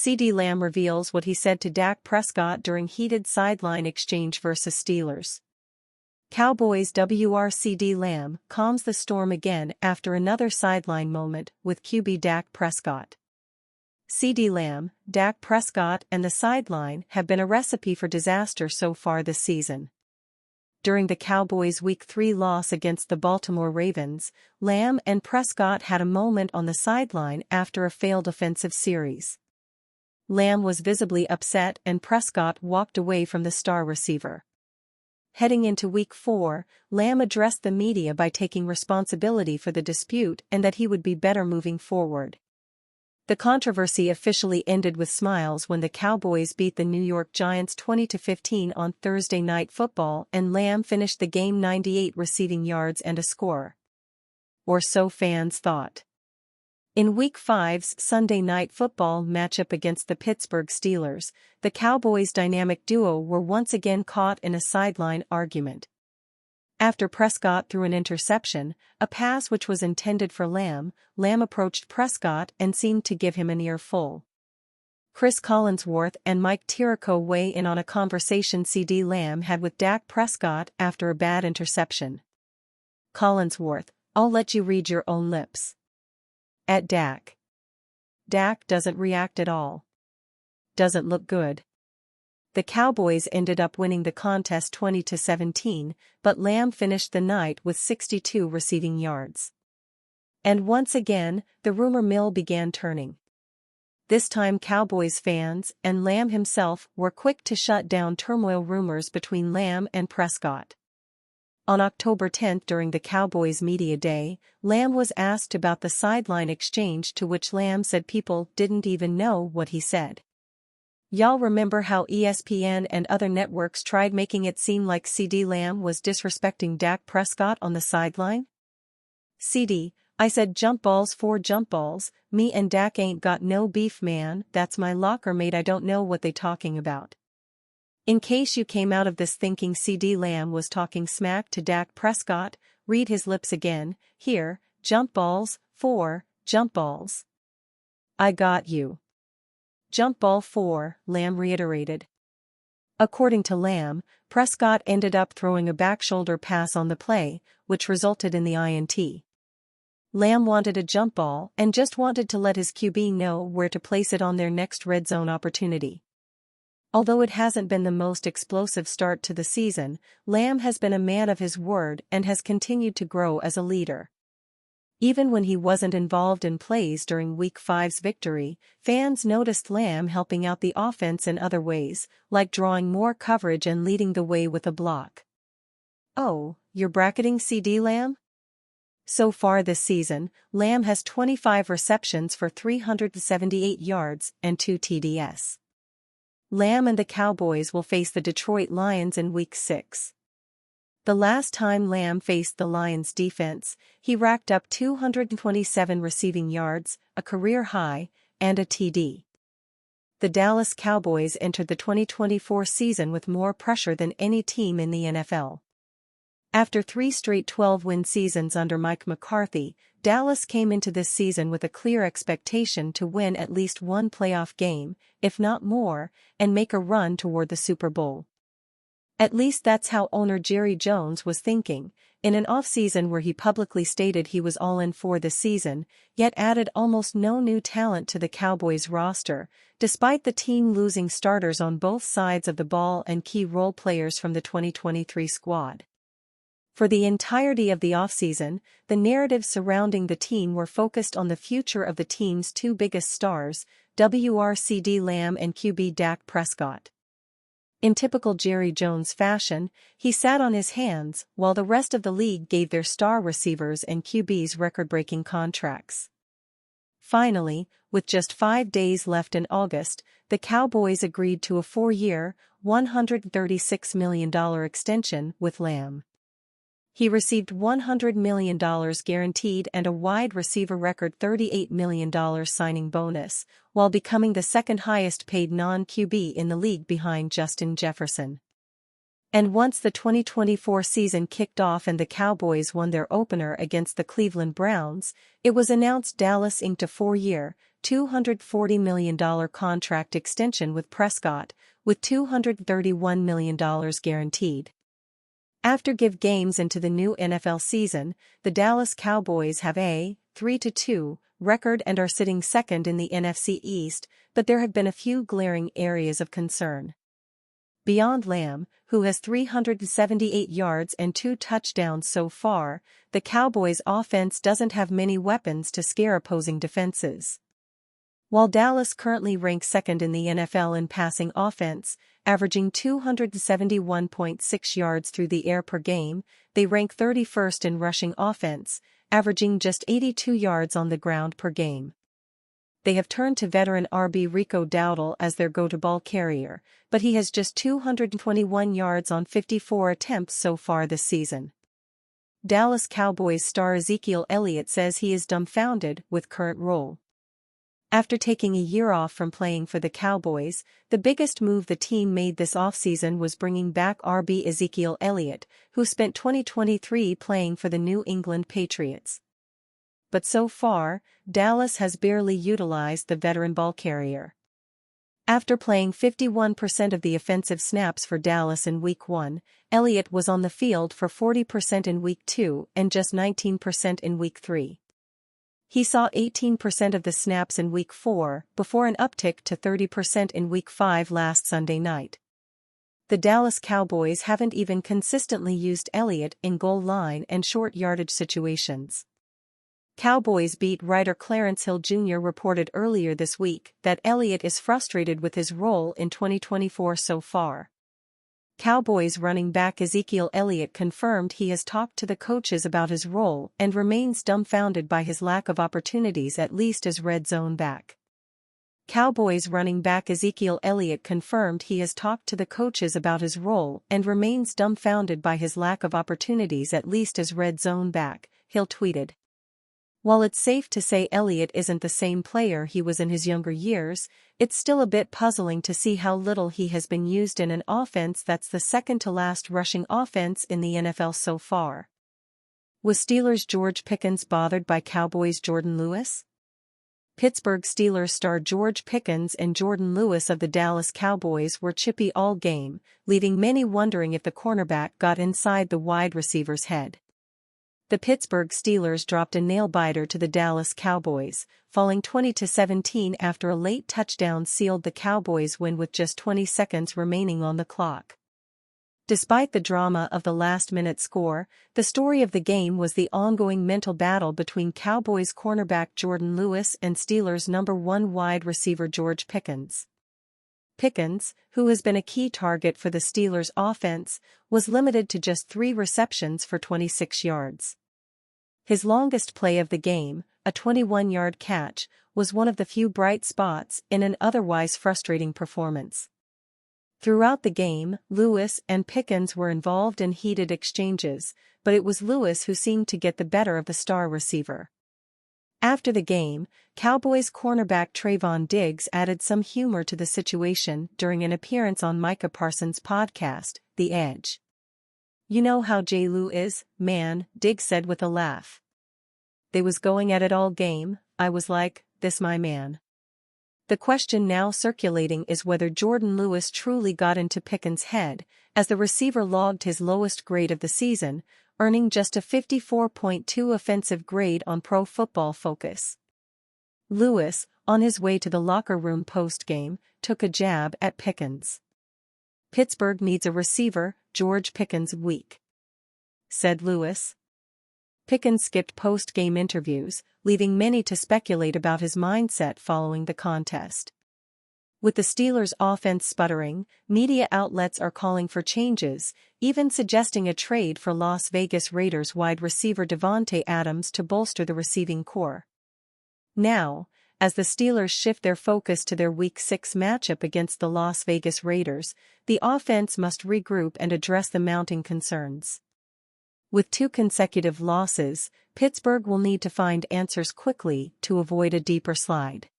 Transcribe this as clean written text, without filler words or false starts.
CeeDee Lamb reveals what he said to Dak Prescott during heated sideline exchange versus Steelers. Cowboys WR CeeDee Lamb calms the storm again after another sideline moment with QB Dak Prescott. CeeDee Lamb, Dak Prescott and the sideline have been a recipe for disaster so far this season. During the Cowboys' Week 3 loss against the Baltimore Ravens, Lamb and Prescott had a moment on the sideline after a failed offensive series. Lamb was visibly upset and Prescott walked away from the star receiver. Heading into Week 4, Lamb addressed the media by taking responsibility for the dispute and that he would be better moving forward. The controversy officially ended with smiles when the Cowboys beat the New York Giants 20-15 on Thursday Night Football and Lamb finished the game 98 receiving yards and a score. Or so fans thought. In Week 5's Sunday Night Football matchup against the Pittsburgh Steelers, the Cowboys' dynamic duo were once again caught in a sideline argument. After Prescott threw an interception, a pass which was intended for Lamb, Lamb approached Prescott and seemed to give him an earful. Chris Collinsworth and Mike Tirico weigh in on a conversation CeeDee Lamb had with Dak Prescott after a bad interception. Collinsworth, "I'll let you read your own lips." At Dak. Dak doesn't react at all. Doesn't look good. The Cowboys ended up winning the contest 20-17, but Lamb finished the night with 62 receiving yards. And once again, the rumor mill began turning. This time Cowboys fans and Lamb himself were quick to shut down turmoil rumors between Lamb and Prescott. On October 10 during the Cowboys Media Day, Lamb was asked about the sideline exchange to which Lamb said people didn't even know what he said. "Y'all remember how ESPN and other networks tried making it seem like CeeDee Lamb was disrespecting Dak Prescott on the sideline? CeeDee, I said jump balls for jump balls, me and Dak ain't got no beef man, that's my locker mate, I don't know what they talking about." In case you came out of this thinking CeeDee Lamb was talking smack to Dak Prescott, read his lips again, here, jump balls, for, jump balls. I got you. Jump ball for, Lamb reiterated. According to Lamb, Prescott ended up throwing a back shoulder pass on the play, which resulted in the INT. Lamb wanted a jump ball and just wanted to let his QB know where to place it on their next red zone opportunity. Although it hasn't been the most explosive start to the season, Lamb has been a man of his word and has continued to grow as a leader. Even when he wasn't involved in plays during Week 5's victory, fans noticed Lamb helping out the offense in other ways, like drawing more coverage and leading the way with a block. Oh, you're bracketing CeeDee Lamb? So far this season, Lamb has 25 receptions for 378 yards and 2 TDS. Lamb and the Cowboys will face the Detroit Lions in Week 6. The last time Lamb faced the Lions defense, he racked up 227 receiving yards, a career high, and a TD. The Dallas Cowboys entered the 2024 season with more pressure than any team in the NFL. After 3 straight 12-win seasons under Mike McCarthy, Dallas came into this season with a clear expectation to win at least one playoff game, if not more, and make a run toward the Super Bowl. At least that's how owner Jerry Jones was thinking, in an offseason where he publicly stated he was all in for the season, yet added almost no new talent to the Cowboys roster, despite the team losing starters on both sides of the ball and key role players from the 2023 squad. For the entirety of the offseason, the narratives surrounding the team were focused on the future of the team's two biggest stars, CeeDee Lamb and QB Dak Prescott. In typical Jerry Jones fashion, he sat on his hands while the rest of the league gave their star receivers and QBs record-breaking contracts. Finally, with just 5 days left in August, the Cowboys agreed to a 4-year, $136 million extension with Lamb. He received $100 million guaranteed and a wide receiver record $38 million signing bonus, while becoming the second highest paid non-QB in the league behind Justin Jefferson. And once the 2024 season kicked off and the Cowboys won their opener against the Cleveland Browns, it was announced Dallas inked a 4-year, $240 million contract extension with Prescott, with $231 million guaranteed. After 5 games into the new NFL season, the Dallas Cowboys have a 3-2 record and are sitting second in the NFC East, but there have been a few glaring areas of concern. Beyond Lamb, who has 378 yards and 2 touchdowns so far, the Cowboys' offense doesn't have many weapons to scare opposing defenses. While Dallas currently ranks second in the NFL in passing offense, averaging 271.6 yards through the air per game, they rank 31st in rushing offense, averaging just 82 yards on the ground per game. They have turned to veteran RB Rico Dowdle as their go-to-ball carrier, but he has just 221 yards on 54 attempts so far this season. Dallas Cowboys star Ezekiel Elliott says he is dumbfounded with current role. After taking a year off from playing for the Cowboys, the biggest move the team made this offseason was bringing back RB Ezekiel Elliott, who spent 2023 playing for the New England Patriots. But so far, Dallas has barely utilized the veteran ball carrier. After playing 51% of the offensive snaps for Dallas in Week 1, Elliott was on the field for 40% in Week 2 and just 19% in Week 3. He saw 18% of the snaps in Week 4, before an uptick to 30% in Week 5 last Sunday night. The Dallas Cowboys haven't even consistently used Elliott in goal line and short yardage situations. Cowboys beat writer Clarence Hill Jr. reported earlier this week that Elliott is frustrated with his role in 2024 so far. Cowboys running back Ezekiel Elliott confirmed he has talked to the coaches about his role and remains dumbfounded by his lack of opportunities, at least as red zone back. Cowboys running back Ezekiel Elliott confirmed he has talked to the coaches about his role and remains dumbfounded by his lack of opportunities, at least as red zone back, Hill tweeted. While it's safe to say Elliott isn't the same player he was in his younger years, it's still a bit puzzling to see how little he has been used in an offense that's the second-to-last rushing offense in the NFL so far. Was Steelers' George Pickens bothered by Cowboys' Jordan Lewis? Pittsburgh Steelers star George Pickens and Jordan Lewis of the Dallas Cowboys were chippy all game, leaving many wondering if the cornerback got inside the wide receiver's head. The Pittsburgh Steelers dropped a nail-biter to the Dallas Cowboys, falling 20-17 after a late touchdown sealed the Cowboys' win with just 20 seconds remaining on the clock. Despite the drama of the last-minute score, the story of the game was the ongoing mental battle between Cowboys cornerback Jordan Lewis and Steelers' number 1 wide receiver George Pickens. Pickens, who has been a key target for the Steelers' offense, was limited to just 3 receptions for 26 yards. His longest play of the game, a 21-yard catch, was one of the few bright spots in an otherwise frustrating performance. Throughout the game, Lewis and Pickens were involved in heated exchanges, but it was Lewis who seemed to get the better of the star receiver. After the game, Cowboys cornerback Trayvon Diggs added some humor to the situation during an appearance on Micah Parsons' podcast, The Edge. "You know how J-Lou is, man," Diggs said with a laugh. "They was going at it all game, I was like, this my man." The question now circulating is whether Jordan Lewis truly got into Pickens' head, as the receiver logged his lowest grade of the season, earning just a 54.2 offensive grade on Pro Football Focus. Lewis, on his way to the locker room post-game, took a jab at Pickens. "Pittsburgh needs a receiver, George Pickens weak," said Lewis. Pickens skipped post-game interviews, leaving many to speculate about his mindset following the contest. With the Steelers' offense sputtering, media outlets are calling for changes, even suggesting a trade for Las Vegas Raiders wide receiver Davante Adams to bolster the receiving core. Now, as the Steelers shift their focus to their Week 6 matchup against the Las Vegas Raiders, the offense must regroup and address the mounting concerns. With 2 consecutive losses, Pittsburgh will need to find answers quickly to avoid a deeper slide.